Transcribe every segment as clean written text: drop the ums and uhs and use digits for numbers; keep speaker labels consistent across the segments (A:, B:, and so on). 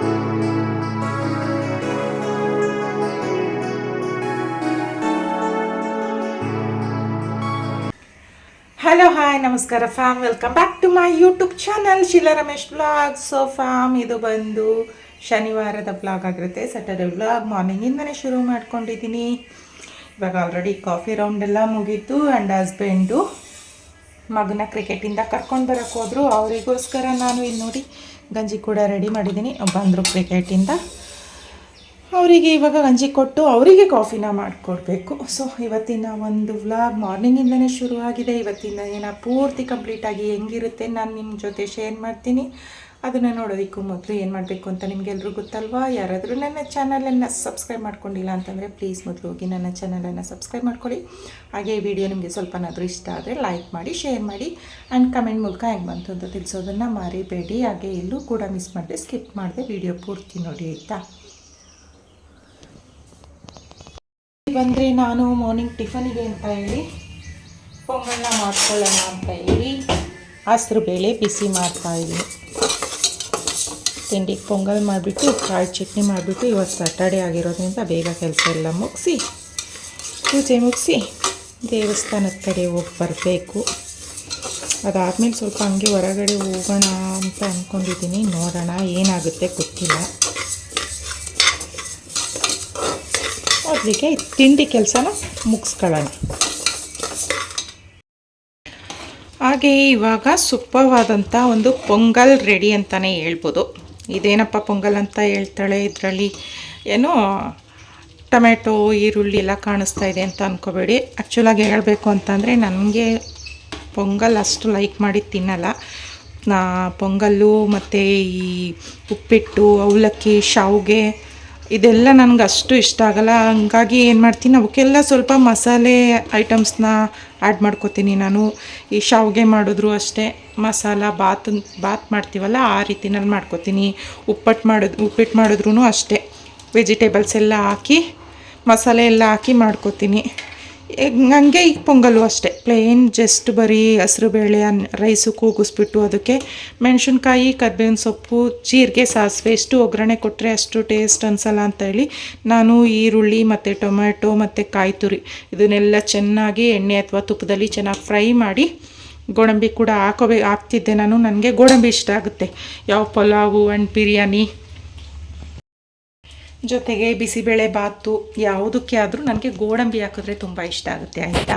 A: Hello hi ನಮಸ್ಕಾರ fam, welcome back to my YouTube channel Sheela Ramesh blog. So fam, ಇದು ಬಂದು ಶನಿವಾರದ ಬ್ಲಾಗ್ ಆಗಿರುತ್ತೆ. ಸ್ಯಾಟರ್ಡೆ ಬ್ಲಾಗ್ ಮಾರ್ನಿಂಗಿಂದನೇ ಶುರು ಮಾಡ್ಕೊಂಡಿದ್ದೀನಿ. ಇವಾಗ ಆಲ್ರೆಡಿ ಕಾಫಿ ರೌಂಡ್ ಎಲ್ಲ ಮುಗೀತು. ಆ್ಯಂಡ್ ಹಸ್ಬೆಂಡು ಮಗನ ಕ್ರಿಕೆಟಿಂದ ಕರ್ಕೊಂಡು ಬರೋಕ್ಕೆ ಹೋದರು. ಅವರಿಗೋಸ್ಕರ ನಾನು ಇಲ್ಲಿ ನೋಡಿ ಗಂಜಿ ಕೂಡ ರೆಡಿ ಮಾಡಿದ್ದೀನಿ. ಬಂದರು ಕ್ರಿಕೆಟಿಂದ, ಅವರಿಗೆ ಇವಾಗ ಗಂಜಿ ಕೊಟ್ಟು ಅವರಿಗೆ ಕಾಫಿನ ಮಾಡಿಕೊಡ್ಬೇಕು. ಸೊ ಇವತ್ತಿನ ಒಂದು ವ್ಲಾಗ್ ಮಾರ್ನಿಂಗಿಂದನೇ ಶುರುವಾಗಿದೆ. ಇವತ್ತಿನ ದಿನ ಪೂರ್ತಿ ಕಂಪ್ಲೀಟಾಗಿ ಹೆಂಗಿರುತ್ತೆ ನಾನು ನಿಮ್ಮ ಜೊತೆ ಶೇರ್ ಮಾಡ್ತೀನಿ. ಅದನ್ನು ನೋಡೋದಕ್ಕೂ ಮೊದಲು ಏನು ಮಾಡಬೇಕು ಅಂತ ನಿಮಗೆಲ್ಲರೂ ಗೊತ್ತಲ್ವಾ. ಯಾರಾದರೂ ನನ್ನ ಚಾನಲನ್ನು ಸಬ್ಸ್ಕ್ರೈಬ್ ಮಾಡ್ಕೊಂಡಿಲ್ಲ ಅಂತಂದರೆ ಪ್ಲೀಸ್ ಮೊದಲು ಹೋಗಿ ನನ್ನ ಚಾನಲನ್ನು ಸಬ್ಸ್ಕ್ರೈಬ್ ಮಾಡ್ಕೊಳ್ಳಿ. ಹಾಗೆ ಈ ವಿಡಿಯೋ ನಿಮಗೆ ಸ್ವಲ್ಪನಾದರೂ ಇಷ್ಟ ಆದರೆ ಲೈಕ್ ಮಾಡಿ, ಶೇರ್ ಮಾಡಿ ಆ್ಯಂಡ್ ಕಮೆಂಟ್ ಮೂಲಕ ಹೆಂಗೆ ಬಂತು ಅಂತ ತಿಳಿಸೋದನ್ನು ಮರಿಬೇಡಿ. ಹಾಗೆ ಎಲ್ಲೂ ಕೂಡ ಮಿಸ್ ಮಾಡದೆ ಸ್ಕಿಪ್ ಮಾಡಿದೆ ವಿಡಿಯೋ ಪೂರ್ತಿ ನೋಡಿ ಆಯಿತಾ. ಬಂದರೆ ನಾನು ಮಾರ್ನಿಂಗ್ ಟಿಫನಿಗೆ ಅಂತ ಹೇಳಿ ಪೊಂಗಲ್ನ ಮಾಡ್ಕೊಳ್ಳೋಣ ಅಂತ ಹೇಳಿ ಹಸಿರು ಬೇಳೆ ಬಿಸಿ ಮಾಡ್ತಾಯಿದ್ದೀನಿ. ತಿಂಡಿಗೆ ಪೊಂಗಲ್ ಮಾಡಿಬಿಟ್ಟು ಕಾಯಿ ಚಟ್ನಿ ಮಾಡಿಬಿಟ್ಟು ಇವತ್ತು ಸ್ಯಾಟರ್ಡೆ ಆಗಿರೋದ್ರಿಂದ ಬೇಗ ಕೆಲಸ ಎಲ್ಲ ಮುಗಿಸಿ ಪೂಜೆ ಮುಗಿಸಿ ದೇವಸ್ಥಾನದ ಕಡೆ ಹೋಗಿ ಬರಬೇಕು. ಅದಾದಮೇಲೆ ಸ್ವಲ್ಪ ಹಂಗೆ ಹೊರಗಡೆ ಹೋಗೋಣ ಅಂತ ಅಂದ್ಕೊಂಡಿದ್ದೀನಿ. ನೋಡೋಣ ಏನಾಗುತ್ತೆ ಗೊತ್ತಿಲ್ಲ. ಅದಕ್ಕೆ ತಿಂಡಿ ಕೆಲಸನ ಮುಗಿಸ್ಕೊಳ್ಳೋಣ. ಹಾಗೆ ಇವಾಗ ಸೂಪರ್ವಾದಂಥ ಒಂದು ಪೊಂಗಲ್ ರೆಡಿ ಅಂತಲೇ ಹೇಳ್ಬೋದು. ಇದೇನಪ್ಪ ಪೊಂಗಲ್ ಅಂತ ಹೇಳ್ತಾಳೆ, ಇದರಲ್ಲಿ ಏನೋ ಟೊಮೆಟೊ ಈರುಳ್ಳಿ ಎಲ್ಲ ಕಾಣಿಸ್ತಾ ಇದೆ ಅಂತ ಅಂದ್ಕೋಬೇಡಿ. ಆ್ಯಕ್ಚುಲಾಗಿ ಹೇಳಬೇಕು ಅಂತಂದರೆ ನನಗೆ ಪೊಂಗಲ್ ಅಷ್ಟು ಲೈಕ್ ಮಾಡಿ ತಿನ್ನಲ್ಲ. ಪೊಂಗಲ್ಲು ಮತ್ತು ಈ ಉಪ್ಪಿಟ್ಟು, ಅವಲಕ್ಕಿ, ಶಾವಿಗೆ ಇದೆಲ್ಲ ನನಗೆ ಅಷ್ಟು ಇಷ್ಟ ಆಗಲ್ಲ. ಹಂಗಾಗಿ ಏನು ಮಾಡ್ತೀನಿ, ಅವಕ್ಕೆಲ್ಲ ಸ್ವಲ್ಪ ಮಸಾಲೆ ಐಟಮ್ಸ್ನ ಆ್ಯಡ್ ಮಾಡ್ಕೋತೀನಿ ನಾನು. ಈ ಶಾವಿಗೆ ಮಾಡಿದ್ರು ಅಷ್ಟೇ ಮಸಾಲ ಬಾತ್ ಮಾಡ್ತೀವಲ್ಲ ಆ ರೀತಿನಲ್ಲಿ ಮಾಡ್ಕೋತೀನಿ. ಉಪ್ಪಿಟ್ಟು ಮಾಡಿದ್ರೂ ಅಷ್ಟೇ ವೆಜಿಟೇಬಲ್ಸ್ ಎಲ್ಲ ಹಾಕಿ ಮಸಾಲೆ ಎಲ್ಲ ಹಾಕಿ ಮಾಡ್ಕೋತೀನಿ. ಹಂಗೆ ಈಗ ಪೊಂಗಲ್ಲು ಅಷ್ಟೇ ಪ್ಲೇನ್ ಜಸ್ಟ್ ಬರೀ ಹಸಿರು ಬೇಳೆ ರೈಸು ಕೂಗಿಸ್ಬಿಟ್ಟು ಅದಕ್ಕೆ ಮೆಣಸಿನ್ಕಾಯಿ, ಕರ್ಬೇವಿನ ಸೊಪ್ಪು, ಜೀರಿಗೆ, ಸಾಸಿವೆ ಎಷ್ಟು ಒಗ್ಗರಣೆ ಕೊಟ್ಟರೆ ಅಷ್ಟು ಟೇಸ್ಟ್ ಅನಿಸಲ್ಲ ಅಂತ ಹೇಳಿ ನಾನು ಈರುಳ್ಳಿ ಮತ್ತು ಟೊಮೆಟೊ ಮತ್ತು ಕಾಯಿ ತುರಿ ಇದನ್ನೆಲ್ಲ ಚೆನ್ನಾಗಿ ಎಣ್ಣೆ ಅಥವಾ ತುಪ್ಪದಲ್ಲಿ ಚೆನ್ನಾಗಿ ಫ್ರೈ ಮಾಡಿ ಗೋಡಂಬಿ ಕೂಡ ಹಾಕ್ತಿದ್ದೆ ನಾನು. ನನಗೆ ಗೋಡಂಬಿ ಇಷ್ಟ ಆಗುತ್ತೆ ಯಾವ ಪಲಾವು ಆ್ಯಂಡ್ ಬಿರಿಯಾನಿ ಜೊತೆಗೆ ಬಿಸಿಬೇಳೆ ಬಾತು ಯಾವುದಕ್ಕೆ ಆದರೂ ನನಗೆ ಗೋಡಂಬಿ ಹಾಕಿದ್ರೆ ತುಂಬ ಇಷ್ಟ ಆಗುತ್ತೆ ಆಯಿತಾ.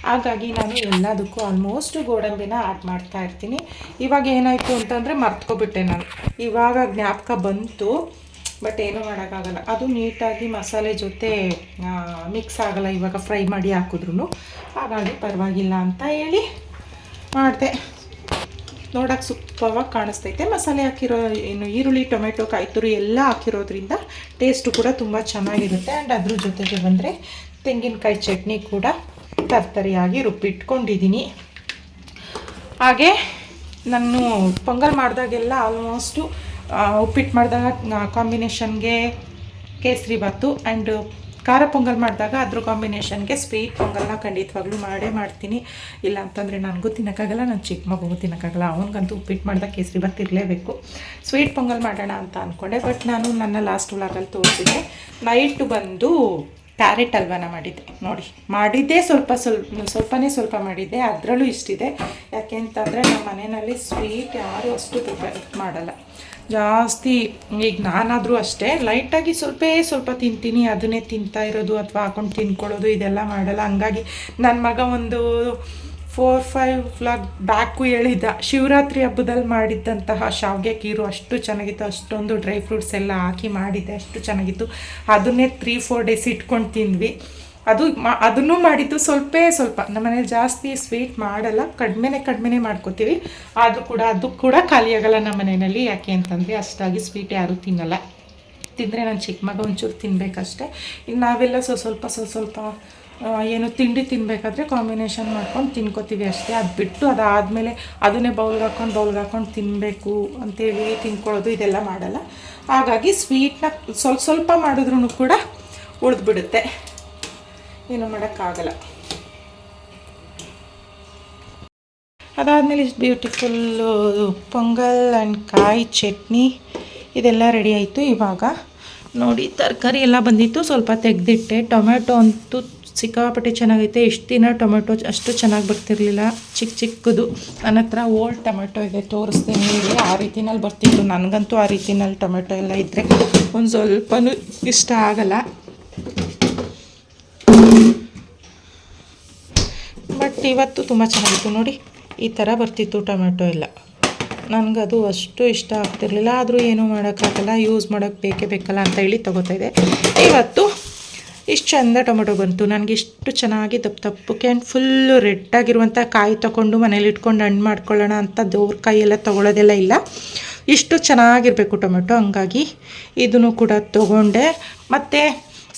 A: ಹಾಗಾಗಿ ನಾನು ಎಲ್ಲದಕ್ಕೂ ಆಲ್ಮೋಸ್ಟ್ ಗೋಡಂಬಿನ ಆ್ಯಡ್ ಮಾಡ್ತಾ ಇರ್ತೀನಿ. ಇವಾಗ ಏನಾಯಿತು ಅಂತಂದರೆ ಮರ್ತ್ಕೊಬಿಟ್ಟೆ ನಾನು. ಇವಾಗ ಜ್ಞಾಪಕ ಬಂತು, ಬಟ್ ಏನೂ ಮಾಡೋಕ್ಕಾಗಲ್ಲ. ಅದು ನೀಟಾಗಿ ಮಸಾಲೆ ಜೊತೆ ಮಿಕ್ಸ್ ಆಗಲ್ಲ ಇವಾಗ ಫ್ರೈ ಮಾಡಿ ಹಾಕಿದ್ರು. ಹಾಗಾಗಿ ಪರವಾಗಿಲ್ಲ ಅಂತ ಹೇಳಿ ಮಾಡಿದೆ. ನೋಡೋಕೆ ಸೂಪರ್ವಾಗಿ ಕಾಣಿಸ್ತೈತೆ. ಮಸಾಲೆ ಹಾಕಿರೋ ಏನು ಈರುಳ್ಳಿ, ಟೊಮೆಟೊ, ಕಾಯಿ ತುರಿ ಎಲ್ಲ ಹಾಕಿರೋದ್ರಿಂದ ಟೇಸ್ಟು ಕೂಡ ತುಂಬ ಚೆನ್ನಾಗಿರುತ್ತೆ. ಆ್ಯಂಡ್ ಅದ್ರ ಜೊತೆಗೆ ಬಂದರೆ ತೆಂಗಿನಕಾಯಿ ಚಟ್ನಿ ಕೂಡ ತರ್ತರಿಯಾಗಿ ರುಬ್ಬಿಟ್ಕೊಂಡಿದ್ದೀನಿ. ಹಾಗೆ ನಾನು ಪೊಂಗಲ್ ಮಾಡಿದಾಗೆಲ್ಲ ಆಲ್ಮೋಸ್ಟು ಉಪ್ಪಿಟ್ಟು ಮಾಡಿದಾಗ ಕಾಂಬಿನೇಷನ್ಗೆ ಕೇಸರಿ ಬಾತು ಆ್ಯಂಡ್ ಖಾರ ಪೊಂಗಲ್ ಮಾಡಿದಾಗ ಅದ್ರ ಕಾಂಬಿನೇಷನ್ಗೆ ಸ್ವೀಟ್ ಪೊಂಗಲ್ನ ಖಂಡಿತವಾಗ್ಲೂ ಮಾಡ್ತೀನಿ. ಇಲ್ಲ ಅಂತಂದರೆ ನನಗೂ ತಿನ್ನೋಕ್ಕಾಗಲ್ಲ, ನನ್ನ ಚಿಕ್ಕ ಮಗುಗೂ ತಿನ್ನೋಕ್ಕಾಗಲ್ಲ. ಅವನಿಗಂತೂ ಉಪ್ಪಿಟ್ಟು ಮಾಡಿದಾಗ ಕೇಸರಿ ಬಾತ್ ಇರಲೇಬೇಕು. ಸ್ವೀಟ್ ಪೊಂಗಲ್ ಮಾಡೋಣ ಅಂತ ಅಂದ್ಕೊಂಡೆ, ಬಟ್ ನಾನು ನನ್ನ ಲಾಸ್ಟ್ ವ್ಲಾಗಲ್ಲಿ ತೋರಿಸಿದ್ದೆ. ನೈಟು ಬಂದು ಕ್ಯಾರೆಟ್ ಹಲ್ವಾನ ಮಾಡಿದ್ದೆ ನೋಡಿ. ಮಾಡಿದ್ದೆ ಸ್ವಲ್ಪನೇ ಮಾಡಿದ್ದೆ, ಅದರಲ್ಲೂ ಇಷ್ಟಿದೆ. ಯಾಕೆ ಅಂತಂದರೆ ನಮ್ಮ ಮನೆಯಲ್ಲಿ ಸ್ವೀಟ್ ಯಾರೂ ಅಷ್ಟು ಪ್ರಿಪೇರ್ ಮಾಡಲ್ಲ ಜಾಸ್ತಿ. ಈಗ ನಾನಾದರೂ ಅಷ್ಟೇ ಲೈಟಾಗಿ ಸ್ವಲ್ಪ ತಿಂತೀನಿ, ಅದನ್ನೇ ತಿಂತಾ ಇರೋದು ಅಥವಾ ಹಾಕೊಂಡು ತಿನ್ಕೊಳ್ಳೋದು ಇದೆಲ್ಲ ಮಾಡಲ್ಲ. ಹಂಗಾಗಿ ನನ್ನ ಮಗ ಒಂದು 4-5 ವ್ಲಾಗ್ ಬ್ಯಾಕು ಹೇಳಿದ್ದ, ಶಿವರಾತ್ರಿ ಹಬ್ಬದಲ್ಲಿ ಮಾಡಿದ್ದಂತಹ ಶಾವಿಗೆ ಖೀರು ಅಷ್ಟು ಚೆನ್ನಾಗಿತ್ತು, ಅಷ್ಟೊಂದು ಡ್ರೈ ಫ್ರೂಟ್ಸ್ ಎಲ್ಲ ಹಾಕಿ ಮಾಡಿದ್ದೆ, ಅಷ್ಟು ಚೆನ್ನಾಗಿತ್ತು. ಅದನ್ನೇ 3-4 ಡೇಸ್ ಇಟ್ಕೊಂಡು ತಿಂದ್ವಿ. ಅದನ್ನು ಮಾಡಿದ್ದು ಸ್ವಲ್ಪ. ನಮ್ಮನೇಲಿ ಜಾಸ್ತಿ ಸ್ವೀಟ್ ಮಾಡಲ್ಲ, ಕಡಿಮೆನೇ ಮಾಡ್ಕೋತೀವಿ. ಆದರೂ ಕೂಡ ಅದು ಕೂಡ ಖಾಲಿಯಾಗಲ್ಲ ನಮ್ಮ ಮನೆಯಲ್ಲಿ. ಯಾಕೆ ಅಂತಂದರೆ ಅಷ್ಟಾಗಿ ಸ್ವೀಟ್ ಯಾರೂ ತಿನ್ನಲ್ಲ. ತಿಂದರೆ ನನ್ನ ಚಿಕ್ಕ ಮಗ ಒಂಚೂರು ತಿನ್ನಬೇಕಷ್ಟೆ. ಇನ್ನು ನಾವೆಲ್ಲ ಸ್ವಲ್ಪ ಏನು ತಿಂಡಿ ತಿನ್ನಬೇಕಾದ್ರೆ ಕಾಂಬಿನೇಷನ್ ಮಾಡ್ಕೊಂಡು ತಿನ್ಕೋತೀವಿ ಅಷ್ಟೇ. ಅದು ಬಿಟ್ಟು ಅದಾದಮೇಲೆ ಅದನ್ನೇ ಬೌಲ್ಗೆ ಹಾಕೊಂಡು ತಿನ್ನಬೇಕು ಅಂತೇಳಿ ತಿನ್ಕೊಳ್ಳೋದು ಇದೆಲ್ಲ ಮಾಡಲ್ಲ. ಹಾಗಾಗಿ ಸ್ವೀಟ್ನ ಸ್ವಲ್ಪ ಮಾಡಿದ್ರೂ ಕೂಡ ಉಳಿದ್ಬಿಡುತ್ತೆ, ಏನೂ ಮಾಡೋಕ್ಕಾಗಲ್ಲ. ಅದಾದಮೇಲೆ ಇಷ್ಟು ಬ್ಯೂಟಿಫುಲ್ಲು ಪೊಂಗಲ್ ಆ್ಯಂಡ್ ಕಾಯಿ ಚಟ್ನಿ ಇದೆಲ್ಲ ರೆಡಿ ಆಯಿತು. ಇವಾಗ ನೋಡಿ ತರಕಾರಿ ಎಲ್ಲ ಬಂದಿತ್ತು, ಸ್ವಲ್ಪ ತೆಗೆದಿಟ್ಟೆ. ಟೊಮೆಟೊ ಅಂತೂ ಸಿಕ್ಕಾಪಟ್ಟೆ ಚೆನ್ನಾಗೈತೆ. ಎಷ್ಟು ದಿನ ಟೊಮೆಟೊ ಅಷ್ಟು ಚೆನ್ನಾಗಿ ಬರ್ತಿರ್ಲಿಲ್ಲ, ಚಿಕ್ಕ ಚಿಕ್ಕದು. ನನ್ನ ಹತ್ರ ಓಲ್ಡ್ ಟೊಮೆಟೊ ಇದೆ, ತೋರಿಸ್ತೀನಿ ಹೇಳಿ. ಆ ರೀತಿನಲ್ಲಿ ಬರ್ತಿತ್ತು. ನನಗಂತೂ ಆ ರೀತಿನಲ್ಲಿ ಟೊಮೆಟೊ ಎಲ್ಲ ಇದ್ದರೆ ಒಂದು ಸ್ವಲ್ಪನೂ ಇಷ್ಟ ಆಗಲ್ಲ. ಬಟ್ ಇವತ್ತು ತುಂಬ ಚೆನ್ನಾಗಿತ್ತು ನೋಡಿ. ಈ ಥರ ಬರ್ತಿತ್ತು ಟೊಮೆಟೊ ಎಲ್ಲ. ನನಗದು ಅಷ್ಟು ಇಷ್ಟ ಆಗ್ತಿರ್ಲಿಲ್ಲ, ಆದರೂ ಏನೂ ಮಾಡೋಕ್ಕಾಗಲ್ಲ, ಯೂಸ್ ಮಾಡೋಕ್ಕೆ ಬೇಕೇ ಬೇಕಲ್ಲ ಅಂತ ಹೇಳಿ ತೊಗೋತಾಯಿದ್ದೆ. ಇವತ್ತು ಇಷ್ಟು ಚೆಂದ ಟೊಮೆಟೊ ಬಂತು. ನನಗೆ ಇಷ್ಟು ಚೆನ್ನಾಗಿ ದಪ್ಪಕ್ಕೆ ಆ್ಯಂಡ್ ಫುಲ್ಲು ರೆಡ್ಡಾಗಿರುವಂಥ ಕಾಯಿ ತೊಗೊಂಡು ಮನೇಲಿ ಇಟ್ಕೊಂಡು ಹಣ್ಣು ಮಾಡ್ಕೊಳ್ಳೋಣ ಅಂತ ದೇವ್ರ ಕಾಯಿಯೆಲ್ಲ ತೊಗೊಳೋದೆಲ್ಲ ಇಲ್ಲ. ಇಷ್ಟು ಚೆನ್ನಾಗಿರಬೇಕು ಟೊಮೆಟೊ. ಹಂಗಾಗಿ ಇದನ್ನು ಕೂಡ ತೊಗೊಂಡೆ. ಮತ್ತು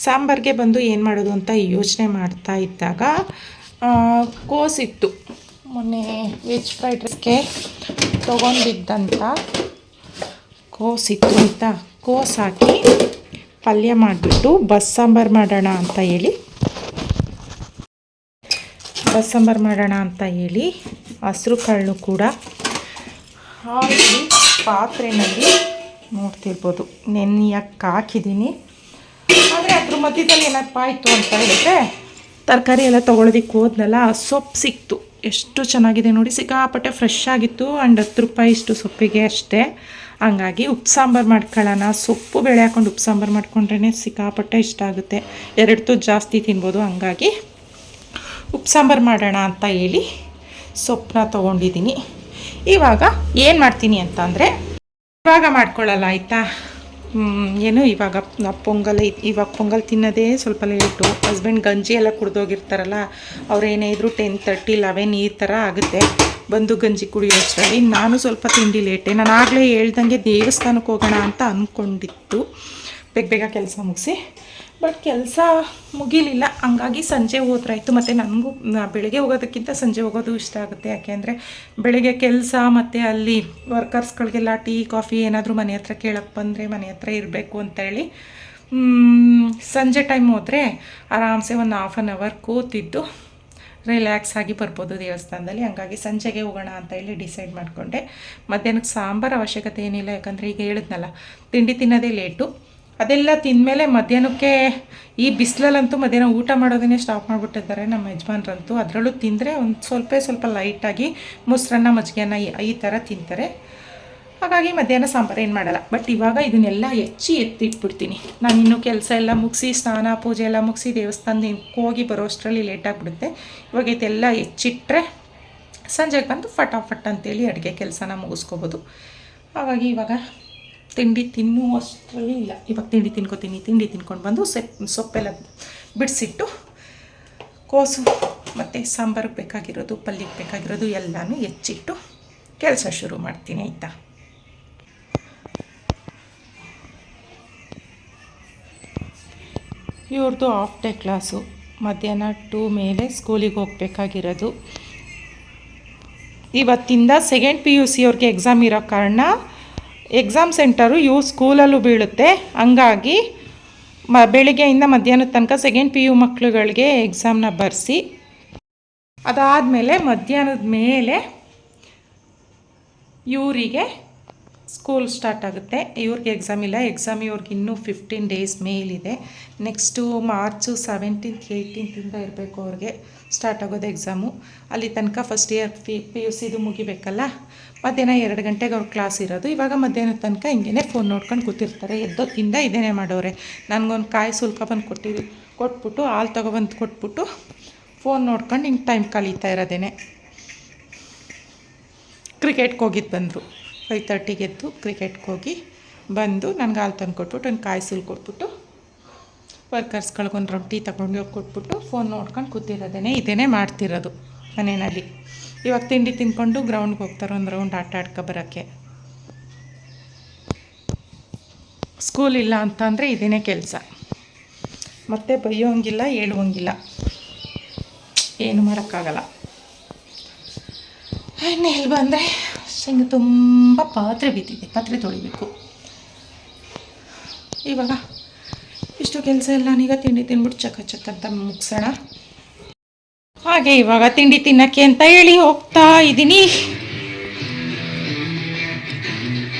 A: ಸಾಂಬಾರಿಗೆ ಬಂದು ಏನು ಮಾಡೋದು ಅಂತ ಯೋಚನೆ ಮಾಡ್ತಾ ಇದ್ದಾಗ ಕೋಸಿತ್ತು. ಮೊನ್ನೆ ವೆಜ್ ಫ್ರೈಡ್ ರೈಸ್ಗೆ ತೊಗೊಂಡಿದ್ದಂಥ ಕೋಸಿತ್ತು ಆಯಿತಾ. ಕೋಸು ಹಾಕಿ ಪಲ್ಯ ಮಾಡಿಬಿಟ್ಟು ಬಸ್ಸಾಂಬಾರು ಮಾಡೋಣ ಅಂತ ಹೇಳಿ ಹಸಿರು ಕಾಳು ಕೂಡ ಹಾಕಿ ಪಾತ್ರೆಯಲ್ಲಿ ನೋಡ್ತಿರ್ಬೋದು ನೆನೆಯಕ್ಕೆ ಹಾಕಿದ್ದೀನಿ. ಆದರೆ ಅದ್ರ ಮಧ್ಯದಲ್ಲಿ ಏನಪ್ಪ ಆಯಿತು ಅಂತ ಹೇಳಿದ್ರೆ, ತರಕಾರಿ ಎಲ್ಲ ತೊಗೊಳೋದಕ್ಕೆ ಹೋದ್ನಲ್ಲ, ಸೊಪ್ಪು ಸಿಕ್ತು. ಎಷ್ಟು ಚೆನ್ನಾಗಿದೆ ನೋಡಿ, ಸಿಕ್ಕಾಪಟ್ಟೆ ಫ್ರೆಶ್ ಆಗಿತ್ತು. ಆ್ಯಂಡ್ 10 ರೂಪಾಯಿ ಇಷ್ಟು ಸೊಪ್ಪಿಗೆ ಅಷ್ಟೇ. ಹಂಗಾಗಿ ಉಪ್ಪು ಸಾಂಬಾರು ಮಾಡ್ಕೊಳ್ಳೋಣ, ಸೊಪ್ಪು ಬೇಳೆ ಹಾಕ್ಕೊಂಡು ಉಪ್ಪು ಸಾಂಬಾರು ಮಾಡ್ಕೊಂಡ್ರೇ ಸಿಕ್ಕಾಪಟ್ಟೆ ಇಷ್ಟ ಆಗುತ್ತೆ. 2 ತುತ್ತು ಜಾಸ್ತಿ ತಿನ್ಬೋದು. ಹಂಗಾಗಿ ಉಪ್ಪು ಸಾಂಬಾರು ಮಾಡೋಣ ಅಂತ ಹೇಳಿ ಸೊಪ್ಪನ್ನ ತೊಗೊಂಡಿದ್ದೀನಿ. ಇವಾಗ ಏನು ಮಾಡ್ತೀನಿ ಅಂತ ಅಂದರೆ, ಇವಾಗ ಮಾಡ್ಕೊಳ್ಳಲ್ಲ ಆಯಿತಾ. ಇವಾಗ ಪೊಂಗಲ್ ತಿನ್ನೋದೇ ಸ್ವಲ್ಪ ಲೇಟು. ಹಸ್ಬೆಂಡ್ ಗಂಜಿ ಎಲ್ಲ ಕುಡ್ದೋಗಿರ್ತಾರಲ್ಲ, ಅವ್ರೇನೇ ಇದ್ದರೂ 10:30, 11 ಈ ಥರ ಆಗುತ್ತೆ ಬಂದು ಗಂಜಿ ಕುಡಿಯೋಷ್ಟರಲ್ಲಿ. ನಾನು ಸ್ವಲ್ಪ ತಿಂಡಿ ಲೇಟೆ. ನಾನು ಆಗಲೇ ಹೇಳ್ದಂಗೆ ದೇವಸ್ಥಾನಕ್ಕೆ ಹೋಗೋಣ ಅಂತ ಅಂದ್ಕೊಂಡಿತ್ತು, ಬೇಗ ಕೆಲಸ ಮುಗಿಸಿ. ಬಟ್ ಕೆಲಸ ಮುಗಿಲಿಲ್ಲ. ಹಂಗಾಗಿ ಸಂಜೆ ಹೋದ್ರಾಯ್ತು. ಮತ್ತು ನನಗೂ ಬೆಳಗ್ಗೆ ಹೋಗೋದಕ್ಕಿಂತ ಸಂಜೆ ಹೋಗೋದು ಇಷ್ಟ ಆಗುತ್ತೆ. ಯಾಕೆಂದರೆ ಬೆಳಗ್ಗೆ ಕೆಲಸ ಮತ್ತು ಅಲ್ಲಿ ವರ್ಕರ್ಸ್ಗಳಿಗೆಲ್ಲ ಟೀ ಕಾಫಿ ಏನಾದರೂ ಮನೆ ಹತ್ರ ಕೇಳಕ್ಕೆ ಬಂದರೆ ಮನೆ ಹತ್ರ ಇರಬೇಕು ಅಂತೇಳಿ ಸಂಜೆ ಟೈಮ್ ಹೋದರೆ ಆರಾಮ್ಸೆ ಒಂದು ಹಾಫ್ ಆನ್ ಅವರ್ ಕೂತಿದ್ದು ರಿಲ್ಯಾಕ್ಸ್ ಆಗಿ ಬರ್ಬೋದು ದೇವಸ್ಥಾನದಲ್ಲಿ. ಹಂಗಾಗಿ ಸಂಜೆಗೆ ಹೋಗೋಣ ಅಂತ ಹೇಳಿ ಡಿಸೈಡ್ ಮಾಡಿಕೊಂಡೆ. ಮಧ್ಯಾಹ್ನಕ್ಕೆ ಸಾಂಬಾರು ಅವಶ್ಯಕತೆ ಏನಿಲ್ಲ, ಯಾಕಂದರೆ ಈಗ ಹೇಳಿದ್ನಲ್ಲ ತಿಂಡಿ ತಿನ್ನೋದೇ ಲೇಟು. ಅದೆಲ್ಲ ತಿಂದಮೇಲೆ ಮಧ್ಯಾಹ್ನಕ್ಕೆ ಈ ಬಿಸಿಲಲ್ಲಂತೂ ಮಧ್ಯಾಹ್ನ ಊಟ ಮಾಡೋದನ್ನೇ ಸ್ಟಾಪ್ ಮಾಡಿಬಿಟ್ಟಿದ್ದಾರೆ ನಮ್ಮ ಯಜಮಾನ್ರಂತೂ. ಅದರಲ್ಲೂ ತಿಂದರೆ ಒಂದು ಸ್ವಲ್ಪ ಲೈಟಾಗಿ ಮೊಸರನ್ನ ಮಜ್ಜಿಗೆನ ಈ ಥರ ತಿಂತಾರೆ. ಹಾಗಾಗಿ ಮಧ್ಯಾಹ್ನ ಸಾಂಬಾರು ಏನು ಮಾಡಲ್ಲ. ಬಟ್ ಇವಾಗ ಇದನ್ನೆಲ್ಲ ಎತ್ತಿಟ್ಬಿಡ್ತೀನಿ. ನಾನು ಇನ್ನೂ ಕೆಲಸ ಎಲ್ಲ ಮುಗಿಸಿ ಸ್ನಾನ ಪೂಜೆ ಎಲ್ಲ ಮುಗಿಸಿ ದೇವಸ್ಥಾನದಿಂದ ಹೋಗಿ ಬರೋಷ್ಟರಲ್ಲಿ ಲೇಟಾಗಿಬಿಡುತ್ತೆ. ಇವಾಗ ಇದೆಲ್ಲ ಹೆಚ್ಚಿಟ್ರೆ ಸಂಜೆಗೆ ಬಂದು ಫಟಾಫಟ್ ಅಂತೇಳಿ ಅಡುಗೆ ಕೆಲಸನ ಮುಗಿಸ್ಕೋಬೋದು. ಹಾಗಾಗಿ ಇವಾಗ ತಿಂಡಿ ತಿನ್ನುವಷ್ಟರಲ್ಲಿ ಇಲ್ಲ. ಇವಾಗ ತಿಂಡಿ ತಿನ್ಕೊಂಡು ಬಂದು ಸೊಪ್ಪೆಲ್ಲ ಬಿಡಿಸಿಟ್ಟು ಕೋಸು ಮತ್ತು ಸಾಂಬಾರಿಗೆ ಬೇಕಾಗಿರೋದು ಪಲ್ಯಕ್ಕೆ ಬೇಕಾಗಿರೋದು ಎಲ್ಲನೂ ಹೆಚ್ಚಿಟ್ಟು ಕೆಲಸ ಶುರು ಮಾಡ್ತೀನಿ ಆಯಿತಾ. ಇವ್ರದ್ದು ಹಾಫ್ ಡೇ ಕ್ಲಾಸು, ಮಧ್ಯಾಹ್ನ 2 ಮೇಲೆ ಸ್ಕೂಲಿಗೆ ಹೋಗಬೇಕಾಗಿರೋದು. ಇವತ್ತಿಂದ 2nd PUC ಅವ್ರಿಗೆ ಎಕ್ಸಾಮ್ ಇರೋ ಕಾರಣ ಎಕ್ಸಾಮ್ ಸೆಂಟರು ಸ್ಕೂಲಲ್ಲೂ ಬೀಳುತ್ತೆ. ಹಂಗಾಗಿ ಬೆಳಿಗ್ಗೆಯಿಂದ ಮಧ್ಯಾಹ್ನದ ತನಕ 2nd PU ಮಕ್ಕಳುಗಳಿಗೆ ಎಕ್ಸಾಮ್ನ ಬರೆಸಿ, ಅದಾದಮೇಲೆ ಮಧ್ಯಾಹ್ನದ ಮೇಲೆ ಇವರಿಗೆ ಸ್ಕೂಲ್ ಸ್ಟಾರ್ಟ್ ಆಗುತ್ತೆ. ಇವ್ರಿಗೆ ಎಕ್ಸಾಮ್ ಇಲ್ಲ. ಎಕ್ಸಾಮ್ ಇವ್ರಿಗೆ ಇನ್ನೂ 15 ಡೇಸ್ ಮೇಲಿದೆ. ನೆಕ್ಸ್ಟು ಮಾರ್ಚು 17th 18th ಇರಬೇಕು ಅವ್ರಿಗೆ ಸ್ಟಾರ್ಟ್ ಆಗೋದು ಎಕ್ಸಾಮು. ಅಲ್ಲಿ ತನಕ ಫಸ್ಟ್ ಇಯರ್ PUCದು ಮುಗಿಬೇಕಲ್ಲ. ಮಧ್ಯಾಹ್ನ 2 ಗಂಟೆಗೆ ಅವ್ರ ಕ್ಲಾಸ್ ಇರೋದು. ಇವಾಗ ಮಧ್ಯಾಹ್ನದ ತನಕ ಹಿಂಗೇ ಫೋನ್ ನೋಡ್ಕೊಂಡು ಕೂತಿರ್ತಾರೆ. ಎದ್ದೊತ್ತಿಂದ ಇದೇನೇ ಮಾಡೋರೆ. ನನಗೊಂದು ಕಾಯಿ ಸುಲ್ಕ ಬಂದು ಕೊಟ್ಬಿಟ್ಟು ಹಾಲು ತೊಗೊಬಂದು ಕೊಟ್ಬಿಟ್ಟು ಫೋನ್ ನೋಡ್ಕೊಂಡು ಹಿಂಗೆ ಟೈಮ್ ಕಳೀತಾ ಇರೋದೇನೆ. ಕ್ರಿಕೆಟ್ಗೆ ಹೋಗಿದ್ದು ಬಂದರು. 5:30ಗೆ ಎದ್ದು ಕ್ರಿಕೆಟ್ಗೆ ಹೋಗಿ ಬಂದು ನನಗೆ ಹಾಲು ತಂದು ಕೊಟ್ಬಿಟ್ಟು ಒಂದು ಕಾಯಿ ಸುಲ್ ಕೊಟ್ಬಿಟ್ಟು ವರ್ಕರ್ಸ್ಗಳಿಗೊಂದು ರೊಟ್ಟಿ ತಗೊಂಡು ಹೋಗಿ ಕೊಟ್ಬಿಟ್ಟು ಫೋನ್ ನೋಡ್ಕೊಂಡು ಕೂತಿರೋದೇನೆ. ಇದೇನೇ ಮಾಡ್ತಿರೋದು ಮನೆಯಲ್ಲಿ. ಇವಾಗ ತಿಂಡಿ ತಿಂದ್ಕೊಂಡು ಗ್ರೌಂಡ್ಗೆ ಹೋಗ್ತಾರೆ ಒಂದು ರೌಂಡ್ ಆಟ ಬರೋಕ್ಕೆ. ಸ್ಕೂಲ್ ಇಲ್ಲ ಅಂತಂದರೆ ಇದೇನೇ ಕೆಲಸ. ಮತ್ತೆ ಬೈಯೋಂಗಿಲ್ಲ, ಹೇಳುವಂಗಿಲ್ಲ, ಏನು ಮಾಡೋಕ್ಕಾಗಲ್ಲ. ಇಲ್ಲಿ ಬಂದರೆ ಹಿಂಗೆ ತುಂಬ ಪಾತ್ರೆ ಬಿದ್ದಿದೆ, ಪಾತ್ರೆ ತೊಳಿಬೇಕು. ಇವಾಗ ಇಷ್ಟು ಕೆಲಸ ಎಲ್ಲ ಈಗ ತಿಂಡಿ ತಿಂದ್ಬಿಟ್ಟು ಚಕ್ಕ ಅಂತ ಮುಗಿಸೋಣ. ಹಾಗೆ ಇವಾಗ ತಿಂಡಿ ತಿನ್ನೋಕ್ಕೆ ಅಂತ ಹೇಳಿ ಹೋಗ್ತಾ ಇದ್ದೀನಿ.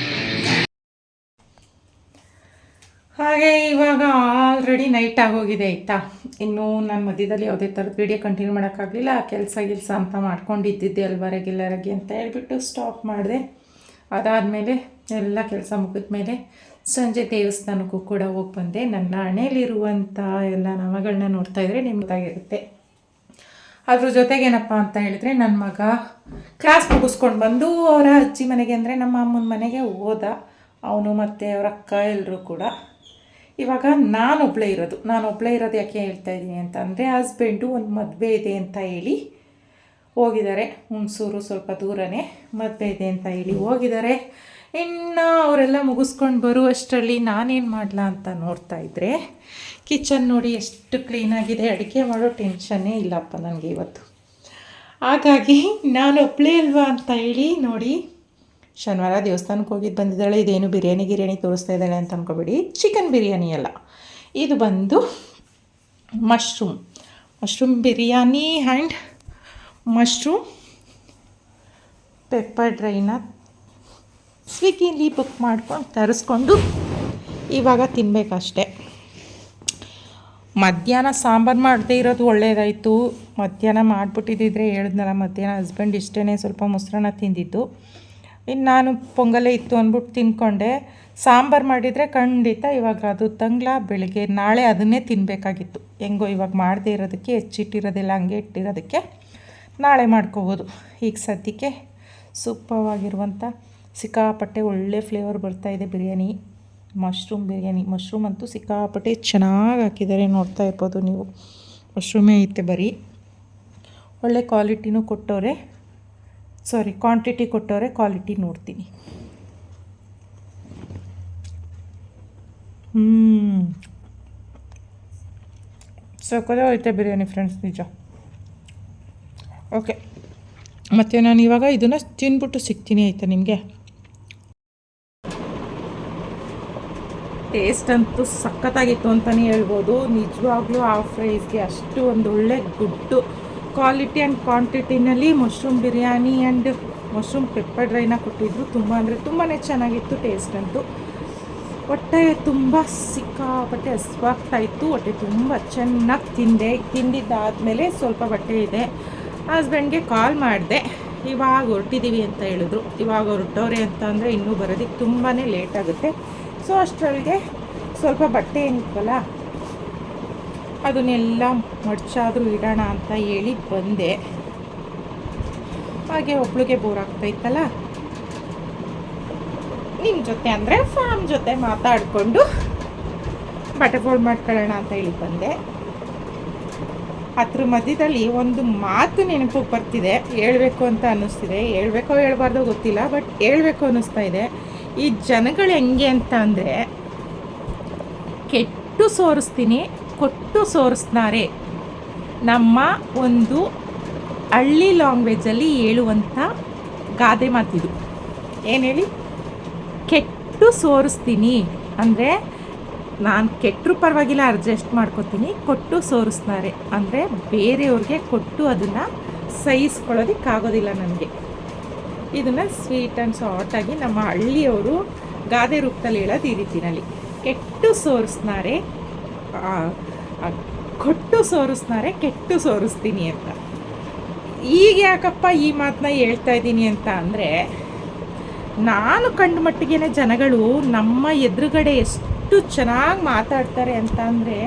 A: ಹಾಗೆ ಇವಾಗ ಆಲ್ರೆಡಿ ನೈಟ್ ಆಗೋಗಿದೆ ಆಯಿತಾ. ಇನ್ನೂ ನಾನು ಮಧ್ಯದಲ್ಲಿ ಯಾವುದೇ ಥರದ ವೀಡಿಯೋ ಕಂಟಿನ್ಯೂ ಮಾಡೋಕ್ಕಾಗಲಿಲ್ಲ. ಕೆಲಸ ಅಂತ ಮಾಡ್ಕೊಂಡಿದ್ದಿದ್ದೆ ಅಲ್ವಾ ರೆಗ್ಯುಲರಾಗಿ ಅಂತ ಹೇಳ್ಬಿಟ್ಟು ಸ್ಟಾಪ್ ಮಾಡಿದೆ. ಅದಾದಮೇಲೆ ಎಲ್ಲ ಕೆಲಸ ಮುಗಿದ ಮೇಲೆ ಸಂಜೆ ದೇವಸ್ಥಾನಕ್ಕೂ ಕೂಡ ಹೋಗಿ ಬಂದೆ. ನನ್ನ ಹಣೆಯಲ್ಲಿರುವಂಥ ಎಲ್ಲ ನಾಮಗಳನ್ನ ನೋಡ್ತಾ ಇದ್ದರೆ ನಿಮ್ಗಾಗಿರುತ್ತೆ. ಅದ್ರ ಜೊತೆಗೇನಪ್ಪ ಅಂತ ಹೇಳಿದ್ರೆ ನನ್ನ ಮಗ ಕ್ಲಾಸ್ ಮುಗಿಸ್ಕೊಂಡು ಬಂದು ಅವರ ಅಜ್ಜಿ ಮನೆಗೆ ಅಂದರೆ ನಮ್ಮ ಅಮ್ಮನ ಮನೆಗೆ ಹೋದ. ಅವನು ಮತ್ತು ಅವ್ರ ಅಕ್ಕ ಎಲ್ಲರೂ ಕೂಡ. ಇವಾಗ ನಾನೊಬ್ಬಳೇ ಇರೋದು ಯಾಕೆ ಹೇಳ್ತಾ ಇದ್ದೀನಿ ಅಂತ ಅಂದರೆ ಹಸ್ಬೆಂಡು ಒಂದು ಮದುವೆ ಇದೆ ಅಂತ ಹೇಳಿ ಹೋಗಿದ್ದಾರೆ. ಹುಣಸೂರು ಸ್ವಲ್ಪ ದೂರನೇ ಮದುವೆ ಇದೆ ಅಂತ ಹೇಳಿ ಹೋಗಿದ್ದಾರೆ. ಇನ್ನು ಅವರೆಲ್ಲ ಮುಗಿಸ್ಕೊಂಡು ಬರುವಷ್ಟರಲ್ಲಿ ನಾನೇನು ಮಾಡಲ ಅಂತ ನೋಡ್ತಾ ಇದ್ದರೆ ಕಿಚನ್ ನೋಡಿ ಎಷ್ಟು ಕ್ಲೀನಾಗಿದೆ. ಅಡುಗೆ ಮಾಡೋ ಟೆನ್ಷನ್ನೇ ಇಲ್ಲಪ್ಪ ನನಗೆ ಇವತ್ತು. ಹಾಗಾಗಿ ನಾನು ಒಬ್ಬಳೇ ಅಲ್ವಾ ಅಂತ ಹೇಳಿ ನೋಡಿ ಶನಿವಾರ ದೇವಸ್ಥಾನಕ್ಕೆ ಹೋಗಿದ್ದು ಬಂದಿದ್ದಾಳೆ. ಇದೇನು ಬಿರಿಯಾನಿ ತೋರಿಸ್ತಾ ಇದ್ದಾಳೆ ಅಂತ ಅಂದ್ಕೊಬೇಡಿ. ಚಿಕನ್ ಬಿರಿಯಾನಿ ಅಲ್ಲ, ಇದು ಬಂದು mushroom biryani and mushroom pepper ಡ್ರೈನ ಸ್ವಿಗ್ಗಿಲಿ ಬುಕ್ ಮಾಡ್ಕೊಂಡು ತರಿಸ್ಕೊಂಡು ಇವಾಗ ತಿನ್ನಬೇಕಷ್ಟೆ. ಮಧ್ಯಾಹ್ನ ಸಾಂಬಾರು ಮಾಡದೇ ಇರೋದು ಒಳ್ಳೆಯದಾಯಿತು. ಮಧ್ಯಾಹ್ನ ಮಾಡಿಬಿಟ್ಟಿದ್ದಿದ್ರೆ ಹೇಳಿದ್ನಲ್ಲ, ಮಧ್ಯಾಹ್ನ ಹಸ್ಬೆಂಡ್ ಇಷ್ಟೇ ಸ್ವಲ್ಪ ಮೊಸರನ್ನ ತಿಂದಿದ್ದು. ಇನ್ನು ನಾನು ಪೊಂಗಲೇ ಇತ್ತು ಅಂದ್ಬಿಟ್ಟು ತಿಂದ್ಕೊಂಡೆ. ಸಾಂಬಾರು ಮಾಡಿದರೆ ಖಂಡಿತ ಇವಾಗ ಅದು ಬೆಳಗ್ಗೆ ನಾಳೆ ಅದನ್ನೇ ತಿನ್ನಬೇಕಾಗಿತ್ತು. ಹೆಂಗೋ ಇವಾಗ ಮಾಡದೇ ಇರೋದಕ್ಕೆ ಹೆಚ್ಚಿಟ್ಟಿರೋದಿಲ್ಲ, ಹಂಗೆ ಇಟ್ಟಿರೋದಕ್ಕೆ ನಾಳೆ ಮಾಡ್ಕೋಬೋದು. ಈಗ ಸದ್ಯಕ್ಕೆ ಸೂಪವಾಗಿರುವಂಥ ಸಿಕ್ಕಾಪಟ್ಟೆ ಒಳ್ಳೆ ಫ್ಲೇವರ್ ಬರ್ತಾಯಿದೆ ಬಿರಿಯಾನಿ, ಮಶ್ರೂಮ್ ಅಂತೂ ಸಿಕ್ಕಾಪಟ್ಟೆ ಚೆನ್ನಾಗಿ ಹಾಕಿದ್ದಾರೆ. ನೋಡ್ತಾ ಇರ್ಬೋದು ನೀವು, ಮಶ್ರೂಮೇ ಐತೆ ಬರೀ. ಒಳ್ಳೆ ಕ್ವಾಲಿಟಿನೂ ಕೊಟ್ಟವ್ರೆ, ಕ್ವಾಂಟಿಟಿ ಕೊಟ್ಟವ್ರೆ, ಕ್ವಾಲಿಟಿ ನೋಡ್ತೀನಿ. ಸಕ್ಕರೆ ಐತೆ ಬಿರಿಯಾನಿ ಫ್ರೆಂಡ್ಸ್, ನಿಜ. ಓಕೆ, ಮತ್ತು ನಾನು ಇವಾಗ ಇದನ್ನು ತಿಂದ್ಬಿಟ್ಟು ಸಿಗ್ತೀನಿ ಆಯಿತಾ ನಿಮಗೆ. ಟೇಸ್ಟ್ ಅಂತೂ ಸಖತ್ತಾಗಿತ್ತು ಅಂತಲೇ ಹೇಳ್ಬೋದು. ನಿಜವಾಗ್ಲೂ ಆ ಪ್ರೈಸ್ಗೆ ಅಷ್ಟು ಒಂದು ಒಳ್ಳೆ ಗುಡ್ ಕ್ವಾಲಿಟಿ ಆ್ಯಂಡ್ ಕ್ವಾಂಟಿಟಿನಲ್ಲಿ mushroom biryani and mushroom pepper ಡ್ರೈನ ಕೊಟ್ಟಿದ್ರು. ತುಂಬ ಅಂದರೆ ತುಂಬಾ ಚೆನ್ನಾಗಿತ್ತು ಟೇಸ್ಟ್ ಅಂತೂ. ಹೊಟ್ಟೆ ತುಂಬ ಸಿಕ್ಕಾಪಟ್ಟೆ ಹಸ್ವಾಗ್ತಾಯಿತ್ತು. ಹೊಟ್ಟೆ ತುಂಬ ಚೆನ್ನಾಗಿ ತಿಂದಿದ್ದಾದಮೇಲೆ ಸ್ವಲ್ಪ ಬಟ್ಟೆ ಇದೆ. ಹಸ್ಬೆಂಡ್ಗೆ ಕಾಲ್ ಮಾಡಿದೆ, ಇವಾಗ ಹೊರಟಿದ್ದೀವಿ ಅಂತ ಹೇಳಿದ್ರು. ಇವಾಗ ಹೊರಟವ್ರೆ ಅಂತ ಅಂದರೆ ಇನ್ನೂ ಬರೋದಕ್ಕೆ ತುಂಬಾ ಲೇಟ್ ಆಗುತ್ತೆ. ಸೊ ಅಷ್ಟರೊಳಗೆ ಸ್ವಲ್ಪ ಬಟ್ಟೆ ಏನಿತ್ತಲ್ಲ ಅದನ್ನೆಲ್ಲ ಮಡ್ಚಾದರೂ ಇಡೋಣ ಅಂತ ಹೇಳಿ ಬಂದೆ. ಹಾಗೆ ಒಬ್ಳಿಗೆ ಬೋರ್ ಆಗ್ತಾಯಿತ್ತಲ್ಲ, ನಿಮ್ಮ ಜೊತೆ ಅಂದರೆ ಫಾರ್ಮ್ ಜೊತೆ ಮಾತಾಡಿಕೊಂಡು ಬಟ್ಟೆ ಫೋಲ್ಡ್ ಮಾಡ್ಕೊಳ್ಳೋಣ ಅಂತ ಹೇಳಿ ಬಂದೆ. ಅದ್ರ ಮಧ್ಯದಲ್ಲಿ ಒಂದು ಮಾತು ನೆನಪಿಗೆ ಬರ್ತಿದೆ, ಹೇಳಬೇಕು ಅಂತ ಅನ್ನಿಸ್ತಿದೆ. ಹೇಳ್ಬೇಕೋ ಹೇಳ್ಬಾರ್ದೋ ಗೊತ್ತಿಲ್ಲ, ಬಟ್ ಹೇಳಬೇಕು ಅನ್ನಿಸ್ತಾ ಇದೆ. ಈ ಜನಗಳು ಹೆಂಗೆ ಅಂತ ಅಂದರೆ, ಕೆಟ್ಟು ಸೋರಿಸ್ತೀನಿ, ಕೊಟ್ಟು ಸೋರಿಸ್ತಾರೆ. ನಮ್ಮ ಒಂದು ಹಳ್ಳಿ ಲ್ಯಾಂಗ್ವೇಜಲ್ಲಿ ಹೇಳುವಂಥ ಗಾದೆ ಮಾತಿದು. ಏನು ಹೇಳಿ? ಕೆಟ್ಟು ಸೋರಿಸ್ತೀನಿ ಅಂದರೆ ನಾನು ಕೆಟ್ಟರು ಪರವಾಗಿಲ್ಲ, ಅಡ್ಜಸ್ಟ್ ಮಾಡ್ಕೊತೀನಿ. ಕೊಟ್ಟು ಸೋರಿಸ್ತಾರೆ ಅಂದರೆ ಬೇರೆಯವ್ರಿಗೆ ಕೊಟ್ಟು ಅದನ್ನು ಸಹಿಸ್ಕೊಳ್ಳೋದಕ್ಕಾಗೋದಿಲ್ಲ ನನಗೆ. ಇದನ್ನು ಸ್ವೀಟ್ ಆ್ಯಂಡ್ ಸಾಲ್ಟಾಗಿ ನಮ್ಮ ಹಳ್ಳಿಯವರು ಗಾದೆ ರೂಪದಲ್ಲಿ ಹೇಳೋದು ಈ ರೀತಿಯಲ್ಲಿ, ಕೆಟ್ಟು ಸೋರಿಸ್ತಾರೆ, ಕೊಟ್ಟು ಸೋರಿಸ್ತಾರೆ, ಕೆಟ್ಟು ಸೋರಿಸ್ತೀನಿ ಅಂತ. ಈಗ ಯಾಕಪ್ಪ ಈ ಮಾತನ್ನ ಹೇಳ್ತಾ ಇದ್ದೀನಿ ಅಂತ ಅಂದರೆ, ನಾನು ಕಂಡ ಮಟ್ಟಿಗೆ ಜನಗಳು ನಮ್ಮ ಎದುರುಗಡೆ ಎಷ್ಟು ಚೆನ್ನಾಗಿ ಮಾತಾಡ್ತಾರೆ ಅಂತ ಅಂದರೆ,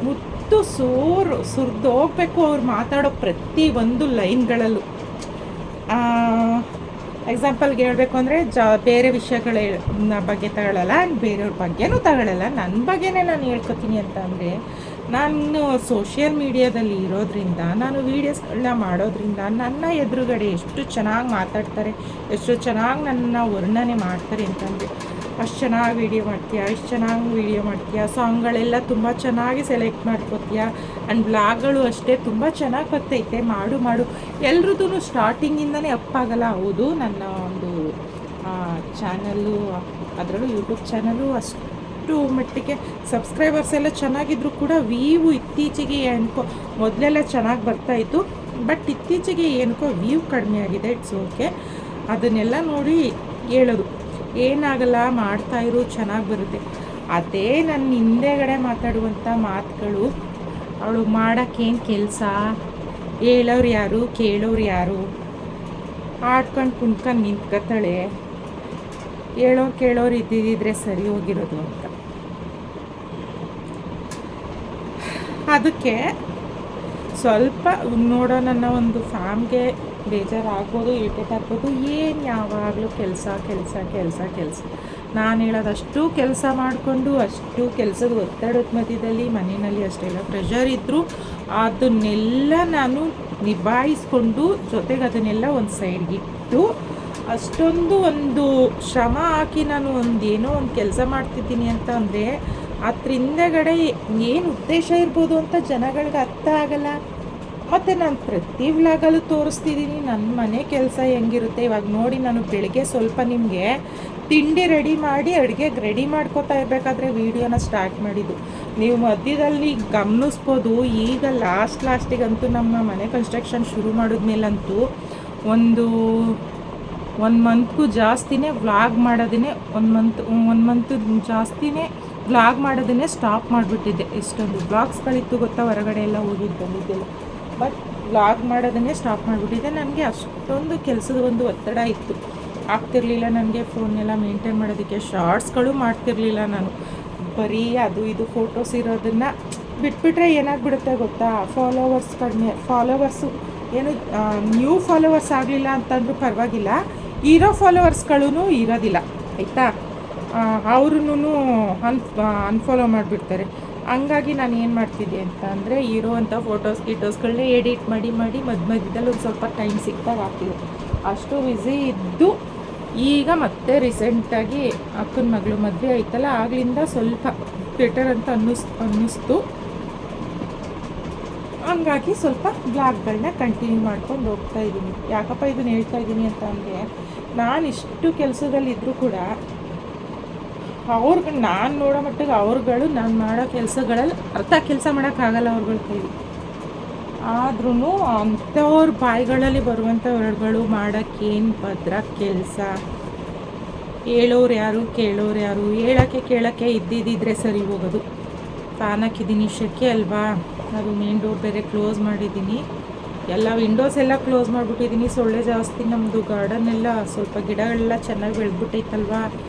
A: ಮುತ್ತು ಸುರಿದೋಗ್ಬೇಕು ಅವ್ರು ಮಾತಾಡೋ ಪ್ರತಿ ಒಂದು ಲೈನ್ಗಳಲ್ಲೂ. ಎಕ್ಸಾಂಪಲ್ಗೆ ಹೇಳಬೇಕು ಅಂದರೆ ಬೇರೆ ವಿಷಯಗಳ ಬಗ್ಗೆ ತಗೊಳ್ಳಲ್ಲ, ಬೇರೆಯವ್ರ ಬಗ್ಗೆನೂ ತಗೊಳ್ಳಲ್ಲ, ನನ್ನ ಬಗ್ಗೆನೇ ನಾನು ಹೇಳ್ಕೊತೀನಿ ಅಂತ ಅಂದರೆ, ನಾನು ಸೋಷಿಯಲ್ ಮೀಡಿಯಾದಲ್ಲಿ ಇರೋದ್ರಿಂದ, ನಾನು ವೀಡಿಯೋಸ್ಗಳನ್ನ ಮಾಡೋದ್ರಿಂದ ನನ್ನ ಎದುರುಗಡೆ ಎಷ್ಟು ಚೆನ್ನಾಗಿ ಮಾತಾಡ್ತಾರೆ, ಎಷ್ಟು ಚೆನ್ನಾಗಿ ನನ್ನ ವರ್ಣನೆ ಮಾಡ್ತಾರೆ ಅಂತಂದರೆ, ಅಷ್ಟು ಚೆನ್ನಾಗಿ ವೀಡಿಯೋ ಮಾಡ್ತೀಯಾ, ಸಾಂಗ್ಗಳೆಲ್ಲ ತುಂಬ ಚೆನ್ನಾಗಿ ಸೆಲೆಕ್ಟ್ ಮಾಡ್ಕೋತೀಯಾ, ಆ್ಯಂಡ್ ಬ್ಲಾಗ್ಗಳು ಅಷ್ಟೇ ತುಂಬ ಚೆನ್ನಾಗಿ ಬರ್ತೈತೆ, ಮಾಡು ಎಲ್ರದ್ದು ಸ್ಟಾರ್ಟಿಂಗಿಂದನೇ ಅಪ್ಪಾಗಲ್ಲ. ಹೌದು, ನನ್ನ ಒಂದು ಚಾನಲ್ಲು, ಅದರಲ್ಲೂ ಯೂಟ್ಯೂಬ್ ಚಾನಲ್ಲು ಅಷ್ಟು ಮಟ್ಟಿಗೆ ಸಬ್ಸ್ಕ್ರೈಬರ್ಸ್ ಎಲ್ಲ ಚೆನ್ನಾಗಿದ್ರು ಕೂಡ ವ್ಯೂ ಇತ್ತೀಚೆಗೆ ಮೊದಲೆಲ್ಲ ಚೆನ್ನಾಗಿ ಬರ್ತಾಯಿತ್ತು, ಬಟ್ ಇತ್ತೀಚೆಗೆ ಏನಕ್ಕೋ ವ್ಯೂ ಕಡಿಮೆ ಆಗಿದೆ. ಇಟ್ಸ್ ಓಕೆ, ಅದನ್ನೆಲ್ಲ ನೋಡಿ ಹೇಳೋದು. ಏನಾಗಲ್ಲ, ಮಾಡ್ತಾಯಿರು, ಚೆನ್ನಾಗಿ ಬರುತ್ತೆ. ಅದೇ ನನ್ನ ಹಿಂದೆಗಡೆ ಮಾತಾಡುವಂಥ ಮಾತುಗಳು, ಅವಳು ಮಾಡೋಕ್ಕೇನು ಕೆಲಸ, ಹೇಳೋರು ಯಾರು, ಕೇಳೋರು ಯಾರು, ಆಡ್ಕೊಂಡು ಕುಣ್ಕೊಂಡು ನಿಂತ್ಕೊತಾಳೆ, ಹೇಳೋರು ಕೇಳೋರು ಇದ್ದಿದ್ದರೆ ಸರಿ ಹೋಗಿರೋದು ಅಂತ. ಅದಕ್ಕೆ ಸ್ವಲ್ಪ ನೋಡೋ ನನ್ನ ಒಂದು ಫ್ಯಾಮ್ಗೆ ಬೇಜಾರಾಗ್ಬೋದು, ಇರಿಟೇಟ್ ಆಗ್ಬೋದು. ಏನು ಯಾವಾಗಲೂ ಕೆಲಸ ಕೆಲಸ ಕೆಲಸ ಕೆಲಸ. ನಾನು ಹೇಳೋದಷ್ಟು ಕೆಲಸ ಮಾಡಿಕೊಂಡು, ಅಷ್ಟು ಕೆಲಸದ ಒತ್ತಡದ ಮಧ್ಯದಲ್ಲಿ ಮನೆಯಲ್ಲಿ ಅಷ್ಟೆಲ್ಲ ಪ್ರೆಷರ್ ಇದ್ದರೂ ಅದನ್ನೆಲ್ಲ ನಾನು ನಿಭಾಯಿಸ್ಕೊಂಡು, ಜೊತೆಗೆ ಅದನ್ನೆಲ್ಲ ಒಂದು ಸೈಡ್ಗಿಟ್ಟು, ಅಷ್ಟೊಂದು ಒಂದು ಶ್ರಮ ಹಾಕಿ ನಾನು ಏನೋ ಒಂದು ಕೆಲಸ ಮಾಡ್ತಿದ್ದೀನಿ ಅಂತ ಅಂದರೆ ಅದ್ರ ಹಿಂದೆಗಡೆ ಏನು ಉದ್ದೇಶ ಇರ್ಬೋದು ಅಂತ ಜನಗಳಿಗೆ ಅರ್ಥ ಆಗಲ್ಲ. ಮತ್ತು ನಾನು ಪ್ರತಿ ವ್ಲಾಗಲ್ಲೂ ತೋರಿಸ್ತಿದ್ದೀನಿ ನನ್ನ ಮನೆ ಕೆಲಸ ಹೆಂಗಿರುತ್ತೆ. ಇವಾಗ ನೋಡಿ, ನಾನು ಬೆಳಗ್ಗೆ ಸ್ವಲ್ಪ ನಿಮಗೆ ತಿಂಡಿ ರೆಡಿ ಮಾಡಿ ಅಡುಗೆಗೆ ರೆಡಿ ಮಾಡ್ಕೋತಾ ಇರಬೇಕಾದ್ರೆ ವೀಡಿಯೋನ ಸ್ಟಾರ್ಟ್ ಮಾಡಿದ್ದು. ನೀವು ಮಧ್ಯದಲ್ಲಿ ಗಮನಿಸ್ಬೋದು. ಈಗ ಲಾಸ್ಟಿಗಂತೂ ನಮ್ಮ ಮನೆ ಕನ್ಸ್ಟ್ರಕ್ಷನ್ ಶುರು ಮಾಡಿದ್ಮೇಲಂತೂ ಒಂದು ಮಂತ್ಗೂ ಜಾಸ್ತಿನೇ ವ್ಲಾಗ್ ಮಾಡೋದೇ, ಒಂದು ಮಂತ್ ಜಾಸ್ತಿನೇ ವ್ಲಾಗ್ ಮಾಡೋದನ್ನೇ ಸ್ಟಾಪ್ ಮಾಡಿಬಿಟ್ಟಿದ್ದೆ. ಎಷ್ಟೊಂದು ವ್ಲಾಗ್ಸ್ಗಳಿತ್ತು ಗೊತ್ತಾ, ಹೊರಗಡೆ ಎಲ್ಲ ಹೋಗಿದ್ದು ಬಂದಿದ್ದೆಲ್ಲ. ಬಟ್ ವ್ಲಾಗ್ ಮಾಡೋದನ್ನೇ ಸ್ಟಾಪ್ ಮಾಡಿಬಿಟ್ಟಿದ್ದೆ. ನನಗೆ ಅಷ್ಟೊಂದು ಕೆಲಸದ ಒಂದು ಒತ್ತಡ ಇತ್ತು, ಆಗ್ತಿರ್ಲಿಲ್ಲ ನನಗೆ ಫೋನ್ನೆಲ್ಲ ಮೇಂಟೈನ್ ಮಾಡೋದಕ್ಕೆ. ಶಾರ್ಟ್ಸ್ಗಳು ಮಾಡ್ತಿರ್ಲಿಲ್ಲ ನಾನು, ಬರೀ ಅದು ಇದು ಫೋಟೋಸ್ ಇರೋದನ್ನು ಬಿಟ್ಬಿಟ್ರೆ ಏನಾಗ್ಬಿಡುತ್ತೆ ಗೊತ್ತಾ, ಫಾಲೋವರ್ಸ್ ಕಡಿಮೆ. ಫಾಲೋವರ್ಸು ಏನು ನ್ಯೂ ಫಾಲೋವರ್ಸ್ ಆಗಲಿಲ್ಲ ಅಂತಂದ್ರೂ ಪರವಾಗಿಲ್ಲ, ಇರೋ ಫಾಲೋವರ್ಸ್ಗಳೂ ಇರೋದಿಲ್ಲ ಆಯಿತಾ, ಅವ್ರೂ ಅನ್ಫಾಲೋ ಮಾಡಿಬಿಡ್ತಾರೆ. ಹಂಗಾಗಿ ನಾನು ಏನು ಮಾಡ್ತಿದ್ದೆ ಅಂತ ಅಂದರೆ, ಇರೋವಂಥ ಫೋಟೋಸ್ಗಳನ್ನೇ ಎಡಿಟ್ ಮಾಡಿ ಮಧ್ಯದಲ್ಲಿ ಒಂದು ಸ್ವಲ್ಪ ಟೈಮ್ ಸಿಕ್ತಾಗ ಆಗ್ತಿದೆ. ಅಷ್ಟು ಬ್ಯುಸಿ ಇದ್ದು ಈಗ ಮತ್ತೆ ರೀಸೆಂಟಾಗಿ ಅಕ್ಕನ ಮಗಳು ಮದುವೆ ಆಯ್ತಲ್ಲ, ಆಗ್ಲಿಂದ ಸ್ವಲ್ಪ ಬೆಟರ್ ಅಂತ ಅನ್ನಿಸ್ತು. ಹಂಗಾಗಿ ಸ್ವಲ್ಪ ಬ್ಲಾಗ್ಗಳನ್ನ ಕಂಟಿನ್ಯೂ ಮಾಡ್ಕೊಂಡು ಹೋಗ್ತಾ ಇದ್ದೀನಿ. ಯಾಕಪ್ಪ ಇದನ್ನು ಹೇಳ್ತಾ ಇದ್ದೀನಿ ಅಂತ ಅಂದರೆ, ನಾನು ಇಷ್ಟು ಕೆಲಸದಲ್ಲಿದ್ದರೂ ಕೂಡ ಅವ್ರಿಗೆ ನಾನು ನೋಡೋ ಮಟ್ಟಿಗೆ ಅವ್ರುಗಳು ನಾನು ಮಾಡೋ ಕೆಲಸಗಳಲ್ಲಿ ಅರ್ಥ ಕೆಲಸ ಮಾಡೋಕ್ಕಾಗಲ್ಲ ಅವ್ರುಗಳ ಕೈಲಿ. ಆದ್ರೂ ಅಂಥವ್ರ ಬಾಯಿಗಳಲ್ಲಿ ಬರುವಂಥ ವರ್ಡ್ಗಳು ಮಾಡೋಕ್ಕೇನು ಭದ್ರ ಕೆಲಸ. ಹೇಳೋರು ಯಾರು, ಕೇಳೋರು ಯಾರು, ಕೇಳೋಕ್ಕೆ ಇದ್ದಿದ್ದರೆ ಸರಿ ಹೋಗೋದು. ಫ್ಯಾನ್ ಹಾಕಿದ್ದೀನಿ, ಶೆಕೆ ಅಲ್ವಾ, ಅದು ಮೇನ್ ಡೋರ್ ಬೇರೆ ಕ್ಲೋಸ್ ಮಾಡಿದ್ದೀನಿ, ಎಲ್ಲ ವಿಂಡೋಸ್ ಎಲ್ಲ ಕ್ಲೋಸ್ ಮಾಡಿಬಿಟ್ಟಿದ್ದೀನಿ. ಸೊಳ್ಳೆ ಜಾಸ್ತಿ, ನಮ್ಮದು ಗಾರ್ಡನ್ನೆಲ್ಲ ಸ್ವಲ್ಪ ಗಿಡಗಳೆಲ್ಲ ಚೆನ್ನಾಗಿ ಬೆಳೆದ್ಬಿಟ್ಟೈತಲ್ವ,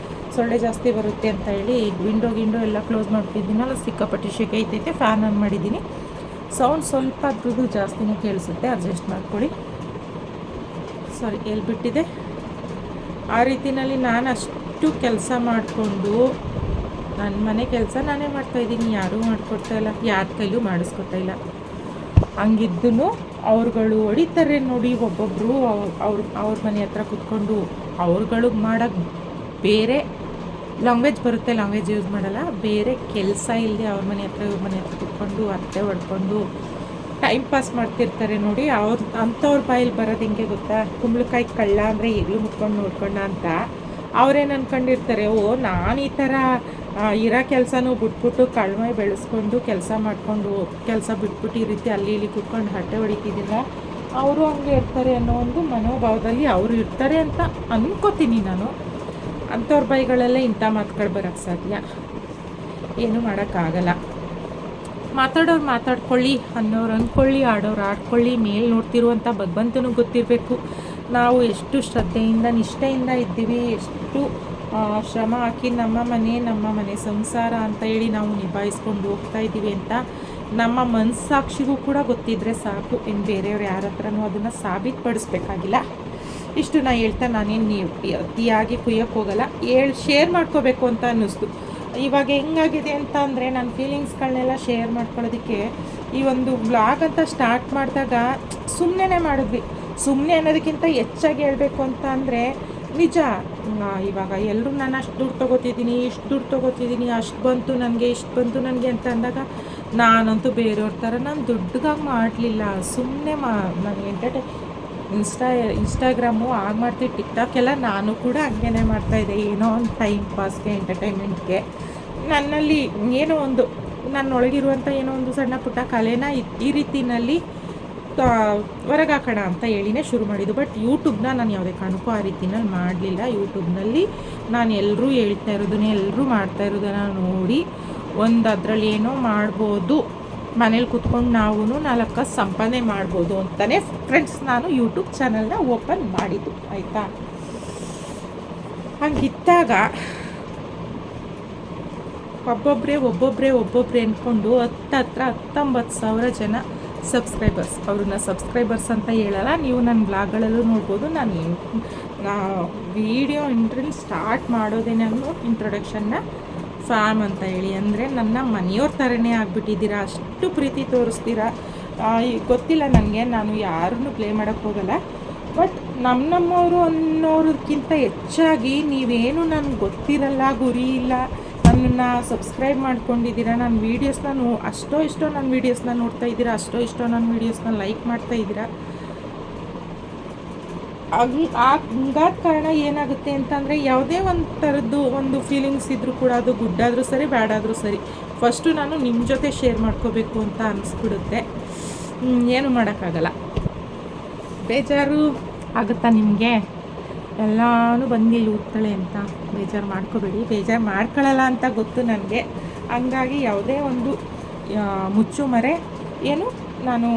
A: ಸೊಳ್ಳೆ ಜಾಸ್ತಿ ಬರುತ್ತೆ ಅಂತ ಹೇಳಿ ವಿಂಡೋ ಎಲ್ಲ ಕ್ಲೋಸ್ ಮಾಡ್ತಿದ್ದೀನಲ್ಲ, ಸಿಕ್ಕಾಪಟ್ಟೆ ಶೆಕೆ ಐತೈತೆ. ಫ್ಯಾನ್ ಆನ್ ಮಾಡಿದ್ದೀನಿ. ಸೌಂಡ್ ಸ್ವಲ್ಪ ಅದ್ರದ್ದು ಜಾಸ್ತಿನೇ ಕೇಳಿಸುತ್ತೆ, ಅಡ್ಜಸ್ಟ್ ಮಾಡ್ಕೊಳ್ಳಿ. ಸಾರಿ, ಎಲ್ಲಿ ಬಿಟ್ಟಿದೆ. ಆ ರೀತಿಯಲ್ಲಿ ನಾನು ಅಷ್ಟು ಕೆಲಸ ಮಾಡಿಕೊಂಡು ನನ್ನ ಮನೆ ಕೆಲಸ ನಾನೇ ಮಾಡ್ತಾಯಿದ್ದೀನಿ, ಯಾರೂ ಮಾಡಿಕೊಡ್ತಾ ಇಲ್ಲ, ಯಾರ ಕೈಲೂ ಮಾಡಿಸ್ಕೊತಾ ಇಲ್ಲ. ಹಂಗಿದ್ದೂ ಅವ್ರುಗಳು ಹೊಡಿತಾರೆ ನೋಡಿ, ಒಬ್ಬೊಬ್ಬರು ಅವ್ರ ಮನೆ ಹತ್ರ ಕೂತ್ಕೊಂಡು ಅವ್ರುಗಳು ಮಾಡೋಕ್ಕೆ ಬೇರೆ ಲ್ಯಾಂಗ್ವೇಜ್ ಬರುತ್ತೆ, ಲ್ಯಾಂಗ್ವೇಜ್ ಯೂಸ್ ಮಾಡಲ್ಲ, ಬೇರೆ ಕೆಲಸ ಇಲ್ಲದೆ ಅವ್ರ ಮನೆ ಹತ್ರ ಇವ್ರ ಮನೆ ಹತ್ರ ಕೂತ್ಕೊಂಡು ಅತ್ತೆ ಹೊಡ್ಕೊಂಡು ಟೈಮ್ ಪಾಸ್ ಮಾಡ್ತಿರ್ತಾರೆ ನೋಡಿ. ಅಂಥವ್ರ ಬಾಯಲ್ಲಿ ಬರೋದು ಹೆಂಗೆ ಗೊತ್ತಾ, ಕುಂಬಳಕಾಯಿ ಕಳ್ಳ ಅಂದರೆ ಈಗಲೂ ಮುಟ್ಕೊಂಡು ನೋಡ್ಕೊಂಡ ಅಂತ ಅವರೇನು ಅಂದ್ಕೊಂಡಿರ್ತಾರೆ, ನಾನು ಈ ಥರ ಇರೋ ಕೆಲಸನೂ ಬಿಟ್ಬಿಟ್ಟು ಕಳ್ಮೈ ಬೆಳೆಸ್ಕೊಂಡು ಕೆಲಸ ಮಾಡಿಕೊಂಡು ಕೆಲಸ ಬಿಟ್ಬಿಟ್ಟು ಈ ರೀತಿ ಅಲ್ಲಿ ಇಲ್ಲಿ ಕೂತ್ಕೊಂಡು ಹಟ್ಟೆ ಹೊಡಿತಿದ್ದಿಲ್ಲ, ಅವರು ಹಂಗೆ ಇರ್ತಾರೆ ಅನ್ನೋ ಒಂದು ಮನೋಭಾವದಲ್ಲಿ ಅವರು ಇರ್ತಾರೆ ಅಂತ ಅಂದ್ಕೋತೀನಿ ನಾನು. ಅಂಥವ್ರ ಬಾಯಿಗಳಲ್ಲೇ ಇಂಥ ಮಾತುಗಳು ಬರೋಕ್ಕೆ ಸಾಧ್ಯ, ಏನೂ ಮಾಡೋಕ್ಕಾಗಲ್ಲ. ಮಾತಾಡೋರು ಮಾತಾಡ್ಕೊಳ್ಳಿ, ಅನ್ನೋರು ಅಂದ್ಕೊಳ್ಳಿ, ಆಡೋರು ಆಡ್ಕೊಳ್ಳಿ. ಮೇಲೆ ನೋಡ್ತಿರುವಂಥ ಭಗವಂತನಿಗೂ ಗೊತ್ತಿರಬೇಕು ನಾವು ಎಷ್ಟು ಶ್ರದ್ಧೆಯಿಂದ ನಿಷ್ಠೆಯಿಂದ ಇದ್ದೀವಿ, ಎಷ್ಟು ಶ್ರಮ ಹಾಕಿ ನಮ್ಮ ಮನೆ ಸಂಸಾರ ಅಂತ ಹೇಳಿ ನಾವು ನಿಭಾಯಿಸ್ಕೊಂಡು ಹೋಗ್ತಾ ಇದ್ದೀವಿ ಅಂತ ನಮ್ಮ ಮನಸ್ಸಾಕ್ಷಿಗೂ ಕೂಡ ಗೊತ್ತಿದ್ದರೆ ಸಾಕು. ಇನ್ನು ಬೇರೆಯವ್ರು ಯಾರ ಹತ್ರನೂ ಅದನ್ನು ಸಾಬೀತುಪಡಿಸ್ಬೇಕಾಗಿಲ್ಲ. ಇಷ್ಟು ನಾನು ಹೇಳ್ತಾ ನಾನೇನು ಅತಿಯಾಗಿ ಕುಯ್ಯೋಕ್ಕೆ ಹೋಗಲ್ಲ, ಶೇರ್ ಮಾಡ್ಕೋಬೇಕು ಅಂತ ಅನ್ನಿಸ್ತು. ಇವಾಗ ಹೆಂಗಾಗಿದೆ ಅಂತ ಅಂದರೆ, ನನ್ನ ಫೀಲಿಂಗ್ಸ್ಗಳನ್ನೆಲ್ಲ ಶೇರ್ ಮಾಡ್ಕೊಳ್ಳೋದಕ್ಕೆ ಈ ಒಂದು ವ್ಲಾಗ್ ಅಂತ ಸ್ಟಾರ್ಟ್ ಮಾಡಿದಾಗ ಸುಮ್ಮನೆ ಮಾಡಿದ್ವಿ. ಸುಮ್ಮನೆ ಅನ್ನೋದಕ್ಕಿಂತ ಹೆಚ್ಚಾಗಿ ಹೇಳಬೇಕು ಅಂತ ಅಂದರೆ, ನಿಜ ಇವಾಗ ಎಲ್ಲರೂ ನಾನು ಅಷ್ಟು ದುಡ್ಡು ತೊಗೋತಿದ್ದೀನಿ, ಇಷ್ಟು ದುಡ್ಡು ತೊಗೋತಿದ್ದೀನಿ, ಅಷ್ಟು ಬಂತು ನನಗೆ, ಇಷ್ಟು ಬಂತು ನನಗೆ ಅಂತ ಅಂದಾಗ ನಾನಂತೂ ಬೇರೆಯವ್ರ ಥರ ನಾನು ದುಡ್ಡುಗಾಗಿ ಮಾಡಲಿಲ್ಲ. ಸುಮ್ಮನೆ ನಾನು ಇನ್ಸ್ಟಾಗ್ರಾಮು ಆಗ ಮಾಡ್ತೀವಿ, ಟಿಕ್ಟಾಕ್ ಎಲ್ಲ ನಾನು ಕೂಡ ಹಂಗೇ ಮಾಡ್ತಾಯಿದ್ದೆ. ಏನೋ ಒಂದು ಟೈಮ್ ಪಾಸ್ಗೆ, ಎಂಟರ್ಟೈನ್ಮೆಂಟ್ಗೆ, ನನ್ನಲ್ಲಿ ಏನೋ ಒಂದು ನನ್ನೊಳಗಿರುವಂಥ ಏನೋ ಒಂದು ಸಣ್ಣ ಪುಟ್ಟ ಕಲೆನ ಈ ರೀತಿಯಲ್ಲಿ ಹೊರಗೆ ಹಾಕೋಣ ಅಂತ ಹೇಳಿನೇ ಶುರು ಮಾಡಿದ್ದು. ಬಟ್ ಯೂಟ್ಯೂಬ್ನ ನಾನು ಯಾವುದೇ ಕಾರಣಕ್ಕೂ ಆ ರೀತಿನಲ್ಲಿ ಮಾಡಲಿಲ್ಲ. ಯೂಟ್ಯೂಬ್ನಲ್ಲಿ ನಾನು ಎಲ್ಲರೂ ಹೇಳ್ತಾ ಇರೋದನ್ನೇ, ಎಲ್ಲರೂ ಮಾಡ್ತಾ ಇರೋದನ್ನು ನೋಡಿ ಅದರಲ್ಲಿ ಏನೋ ಮಾಡ್ಬೋದು, ಮನೇಲಿ ಕೂತ್ಕೊಂಡು ನಾವು 4 ಕಾಸು ಸಂಪಾದನೆ ಮಾಡ್ಬೋದು ಅಂತಲೇ ಫ್ರೆಂಡ್ಸ್ ನಾನು ಯೂಟ್ಯೂಬ್ ಚಾನಲ್ನ ಓಪನ್ ಮಾಡಿದ್ದು, ಆಯಿತಾ. ಹಂಗಿದ್ದಾಗ ಒಬ್ಬೊಬ್ಬರೇ ಅಂದ್ಕೊಂಡು 19,000 ಜನ ಸಬ್ಸ್ಕ್ರೈಬರ್ಸ್. ಅವ್ರನ್ನ ಸಬ್ಸ್ಕ್ರೈಬರ್ಸ್ ಅಂತ ಹೇಳಲ್ಲ, ನೀವು ನನ್ನ ಬ್ಲಾಗ್ಗಳಲ್ಲೂ ನೋಡ್ಬೋದು. ನಾನು ವೀಡಿಯೋ ಸ್ಟಾರ್ಟ್ ಮಾಡೋದೇ ನಾನು ಇಂಟ್ರೊಡಕ್ಷನ್ನ ಫ್ಯಾಮ್ ಅಂತ ಹೇಳಿ, ಅಂದರೆ ನನ್ನ ಮನೆಯವ್ರ ಥರನೇ ಆಗಿಬಿಟ್ಟಿದ್ದೀರಾ, ಅಷ್ಟು ಪ್ರೀತಿ ತೋರಿಸ್ತೀರಾ. ಗೊತ್ತಿಲ್ಲ ನನಗೆ, ನಾನು ಯಾರನ್ನೂ ಪ್ಲೇ ಮಾಡೋಕ್ಕೆ ಹೋಗಲ್ಲ. ಬಟ್ ನಮ್ಮವರು ಅನ್ನೋದಕ್ಕಿಂತ ಹೆಚ್ಚಾಗಿ ನೀವೇನು ನನಗೆ ಗೊತ್ತಿರಲ್ಲ, ಗುರಿ ಇಲ್ಲ, ನನ್ನನ್ನು ಸಬ್ಸ್ಕ್ರೈಬ್ ಮಾಡ್ಕೊಂಡಿದ್ದೀರಾ, ನನ್ನ ವೀಡಿಯೋಸ್ನ ಅಷ್ಟೋ ಇಷ್ಟೋ ನನ್ನ ವೀಡಿಯೋಸ್ನ ನೋಡ್ತಾ ಇದ್ದೀರಾ, ಅಷ್ಟೋ ಇಷ್ಟೋ ನನ್ನ ವೀಡಿಯೋಸ್ನ ಲೈಕ್ ಮಾಡ್ತಾ ಇದ್ದೀರಾ. ಹಂಗಾದ ಕಾರಣ ಏನಾಗುತ್ತೆ ಅಂತಂದರೆ, ಯಾವುದೇ ಒಂದು ಥರದ್ದು ಒಂದು ಫೀಲಿಂಗ್ಸ್ ಇದ್ದರೂ ಕೂಡ, ಅದು ಗುಡ್ ಆದರೂ ಸರಿ, ಬ್ಯಾಡ್ ಆದರೂ ಸರಿ, ಫಸ್ಟು ನಾನು ನಿಮ್ಮ ಜೊತೆ ಶೇರ್ ಮಾಡ್ಕೋಬೇಕು ಅಂತ ಅನಿಸ್ಬಿಡುತ್ತೆ. ಏನು ಮಾಡೋಕ್ಕಾಗಲ್ಲ. ಬೇಜಾರು ಆಗುತ್ತಾ ನಿಮಗೆ? ಎಲ್ಲನೂ ಬಂದಿಲ್ಲ ಓದ್ತಾಳೆ ಅಂತ ಬೇಜಾರು ಮಾಡ್ಕೋಬೇಡಿ. ಬೇಜಾರು ಮಾಡ್ಕೊಳ್ಳಲ್ಲ ಅಂತ ಗೊತ್ತು ನನಗೆ. ಹಂಗಾಗಿ ಯಾವುದೇ ಒಂದು ಮುಚ್ಚುಮರೆ ಏನು, ನಾನು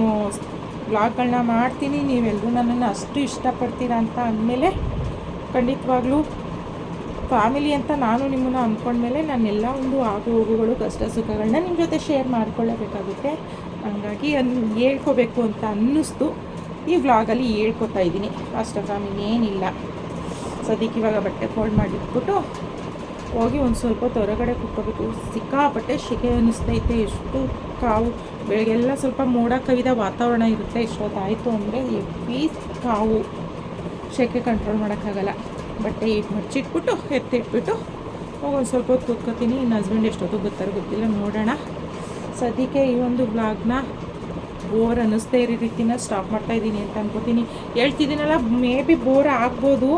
A: ವ್ಲಾಗ್ಗಳನ್ನ ಮಾಡ್ತೀನಿ, ನೀವೆಲ್ಲರೂ ನನ್ನನ್ನು ಅಷ್ಟು ಇಷ್ಟಪಡ್ತೀರಾ ಅಂತ ಅಂದಮೇಲೆ ಖಂಡಿತವಾಗ್ಲೂ ಫ್ಯಾಮಿಲಿ ಅಂತ ನಾನು ನಿಮ್ಮನ್ನು ಅಂದ್ಕೊಂಡ್ಮೇಲೆ ನನ್ನೆಲ್ಲ ಒಂದು ಆಗು ಹೋಗುಗಳು, ಕಷ್ಟ ಸುಖಗಳನ್ನ ನಿಮ್ಮ ಜೊತೆ ಶೇರ್ ಮಾಡ್ಕೊಳ್ಳೇಬೇಕಾಗುತ್ತೆ. ಹಂಗಾಗಿ ಹೇಳ್ಕೋಬೇಕು ಅಂತ ಅನ್ನಿಸ್ತು. ಈ ವ್ಲಾಗಲ್ಲಿ ಹೇಳ್ಕೊತಾ ಇದ್ದೀನಿ ಅಷ್ಟೇ ಫ್ಯಾಮ್, ಇನ್ನೇನಿಲ್ಲ. ಸದ್ಯಕ್ಕೆ ಇವಾಗ ಬಟ್ಟೆ ಫೋಲ್ಡ್ ಮಾಡಿಟ್ಬಿಟ್ಟು ಹೋಗಿ ಒಂದು ಸ್ವಲ್ಪ ಹೊತ್ತು ಹೊರಗಡೆ ಕುತ್ಕೋಬೇಕು. ಸಿಕ್ಕಾಪಟ್ಟೆ ಶೆಕೆ ಅನ್ನಿಸ್ತೈತೆ. ಎಷ್ಟು ಕಾವು ಬೆಳಗ್ಗೆಲ್ಲ ಸ್ವಲ್ಪ ಮೋಡ ಕವಿದ ವಾತಾವರಣ ಇರುತ್ತೆ. ಎಷ್ಟೊತ್ತಾಯಿತು ಅಂದರೆ ಎಪ್ಪಿ ಕಾವು, ಶೆಕೆ ಕಂಟ್ರೋಲ್ ಮಾಡೋಕ್ಕಾಗಲ್ಲ. ಬಟ್ಟೆ ಮಚ್ಚಿಟ್ಬಿಟ್ಟು ಎತ್ತಿಟ್ಬಿಟ್ಟು ಹೋಗೊಂದು ಸ್ವಲ್ಪ ಹೊತ್ತು ಕೂತ್ಕೋತೀನಿ. ಇನ್ನು ಹಸ್ಬೆಂಡ್ ಎಷ್ಟೊತ್ತು ಗೊತ್ತಾರೋ ಗೊತ್ತಿಲ್ಲ, ನೋಡೋಣ. ಸದ್ಯಕ್ಕೆ ಈ ಒಂದು ವ್ಲಾಗ್ನ ಬೋರ್ ಅನ್ನಿಸ್ದೇ ಇರೋ ರೀತಿನ ಸ್ಟಾಪ್ ಮಾಡ್ತಾಯಿದ್ದೀನಿ ಅಂತ ಅನ್ಕೋತೀನಿ. ಹೇಳ್ತಿದ್ದೀನಲ್ಲ, ಮೇ ಬಿ ಬೋರ್ ಆಗ್ಬೋದು.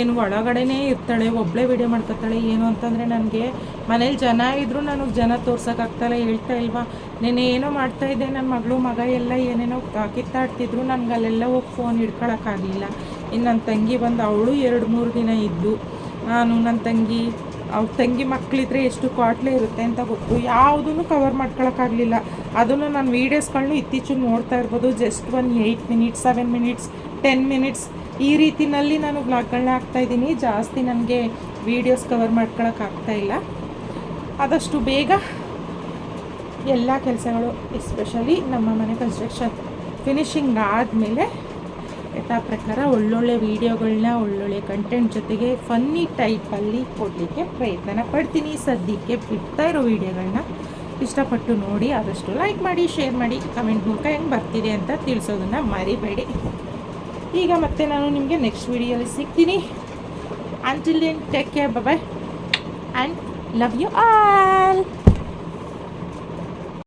A: ಏನು ಒಳಗಡೆನೇ ಇರ್ತಾಳೆ, ಒಬ್ಬಳೇ ವೀಡಿಯೋ ಮಾಡ್ಕೊತಾಳೆ. ಏನು ಅಂತಂದರೆ ನನಗೆ ಮನೇಲಿ ಜನ ಇದ್ದರೂ ನನಗೆ ಜನ ತೋರ್ಸೋಕ್ಕಾಗ್ತಾಯಿಲ್ಲ. ಹೇಳ್ತಾ ಇಲ್ವಾ, ನೆನೆ ಏನೋ ಮಾಡ್ತಾಯಿದ್ದೆ, ನನ್ನ ಮಗಳು ಮಗ ಎಲ್ಲ ಏನೇನೋ ಕಿತ್ತಾಡ್ತಿದ್ರು. ನನಗೆ ಅಲ್ಲೆಲ್ಲ ಹೋಗಿ ಫೋನ್ ಹಿಡ್ಕೊಳಕ್ಕಾಗಲಿಲ್ಲ. ಇನ್ನು ನನ್ನ ತಂಗಿ ಬಂದು ಅವಳು 2-3 ದಿನ ಇದ್ದು, ನಾನು ನನ್ನ ತಂಗಿ ಮಕ್ಕಳಿದ್ರೆ ಎಷ್ಟು ಕಾಟ್ಲೆ ಇರುತ್ತೆ ಅಂತ ಗೊತ್ತು. ಯಾವುದೂ ಕವರ್ ಮಾಡ್ಕೊಳಕ್ಕಾಗಲಿಲ್ಲ. ಅದನ್ನು ನಾನು ವೀಡಿಯೋಸ್ಗಳನ್ನೂ ಇತ್ತೀಚೆಗೆ ನೋಡ್ತಾ ಇರ್ಬೋದು. ಜಸ್ಟ್ 8 ಮಿನಿಟ್ಸ್, 7 ಮಿನಿಟ್ಸ್, 10 ಮಿನಿಟ್ಸ್ ಈ ರೀತಿಯಲ್ಲಿ ನಾನು ವ್ಲಾಗ್ಗಳನ್ನ ಹಾಕ್ತಾಯಿದ್ದೀನಿ. ಜಾಸ್ತಿ ನನಗೆ ವೀಡಿಯೋಸ್ ಕವರ್ ಮಾಡ್ಕೊಳಕ್ಕಾಗ್ತಾಯಿಲ್ಲ. ಆದಷ್ಟು ಬೇಗ ಎಲ್ಲ ಕೆಲಸಗಳು, ಎಸ್ಪೆಷಲಿ ನಮ್ಮ ಮನೆ ಕನ್ಸ್ಟ್ರಕ್ಷನ್ ಫಿನಿಶಿಂಗ್ ಆದಮೇಲೆ ಯಥಾ ಪ್ರಕಾರ ಒಳ್ಳೊಳ್ಳೆ ವೀಡಿಯೋಗಳನ್ನ, ಒಳ್ಳೊಳ್ಳೆ ಕಂಟೆಂಟ್ ಜೊತೆಗೆ ಫನ್ನಿ ಟೈಪಲ್ಲಿ ಕೊಡಲಿಕ್ಕೆ ಪ್ರಯತ್ನ ಪಡ್ತೀನಿ. ಸದ್ಯಕ್ಕೆ ಬಿಡ್ತಾ ಇರೋ ವೀಡಿಯೋಗಳನ್ನ ಇಷ್ಟಪಟ್ಟು ನೋಡಿ, ಆದಷ್ಟು ಲೈಕ್ ಮಾಡಿ, ಶೇರ್ ಮಾಡಿ, ಕಮೆಂಟ್ ಮೂಲಕ ಹೆಂಗೆ ಬರ್ತಿದೆ ಅಂತ ತಿಳಿಸೋದನ್ನು ಮರಿಬೇಡಿ. ಈಗ ಮತ್ತೆ ನಾನು ನಿಮಗೆ ನೆಕ್ಸ್ಟ್ ವೀಡಿಯೋಲಿ ಸಿಗ್ತೀನಿ. Until then take care, bye bye and love you all.